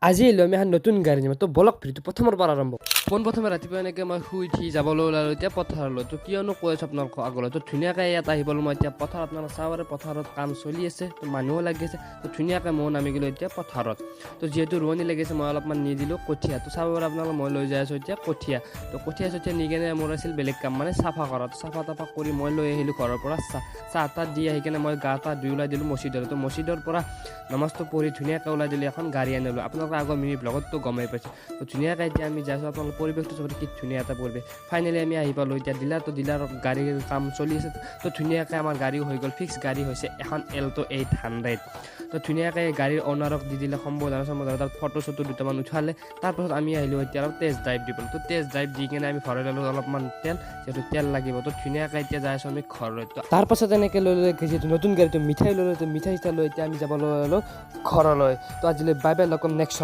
আজি লৈ আমি এখন নতুন গাড়ী নিম তো বলক ভিডিঅ'টো প্ৰথমৰ পৰা আৰম্ভ পোনপ্ৰথমে ৰাতিপুৱা এনেকৈ মই শুই উঠি যাবলৈ ওলালোঁ এতিয়া পথাৰলৈ তো কিয়নো কৈ আছোঁ আপোনালোকক আগলৈ তো ধুনীয়াকৈ ইয়াত আহি পালোঁ মই এতিয়া পথাৰত আপোনালোকে চাব পাৰে পথাৰত কাম চলি আছে তো মানুহো লাগি আছে তো ধুনীয়াকৈ ময়ো নামি গ'লোঁ এতিয়া পথাৰত তো যিহেতু ৰোৱনী লাগিছে মই অলপমান নি দিলোঁ কঠীয়া তো চাব পাৰে আপোনালোকে মই লৈ যাই আছোঁ এতিয়া কঠীয়া তো কঠীয়া চঠীয়া নি কেনে মোৰ আছিল বেলেগ কাম মানে চাফা কৰা তো চাফা তাফা কৰি মই লৈ আহিলোঁ ঘৰৰ পৰা চাহ তাহ দি আহি কেনে মই গা তা ধুই ওলাই দিলোঁ মছজিদলৈ তো মছজিদৰ পৰা নামাজটো পঢ়ি ধুনীয়াকৈ ওলাই দিলোঁ এখন গাড়ী আনিলোঁ আপোনালোকে আগৰ মিনি ব্লগততো গমেই পাইছে তো ধুনীয়াকৈ এতিয়া আমি যাইছোঁ আপোনালোকৰ পৰিৱেশটো চবতে কি ধুনীয়া এটা পৰিৱেশ ফাইনেলি আমি আহি পালোঁ এতিয়া ডিলাৰৰ গাড়ীৰ কাম চলি আছে তো ধুনীয়াকৈ আমাৰ গাড়ীও হৈ গ'ল ফিক্স গাড়ী হৈছে এখন এল্টো 800 তো ধুনীয়াকৈ গাড়ীৰ অনাৰক দি দিলে সম্বোধন তাৰ ফটো চটো দুটামান উঠালে তাৰপাছত আমি আহিলোঁ এতিয়া অলপ টেষ্ট ড্ৰাইভ দিবলৈ তো টেষ্ট ড্ৰাইভ দি কিনে আমি ভৰাই ল'লোঁ অলপমান তেল যিহেতু তেল লাগিব তো ধুনীয়াকৈ এতিয়া যাই আছোঁ আমি ঘৰলৈ তো তাৰপাছত এনেকৈ লৈ যিহেতু নতুন গাড়ীটো মিঠাই ল'লোঁ তো মিঠাই চিঠাই লৈ এতিয়া আমি যাব ল'লোঁ ঘৰলৈ তো আজিলৈ বাই বাই লগ নেক্সট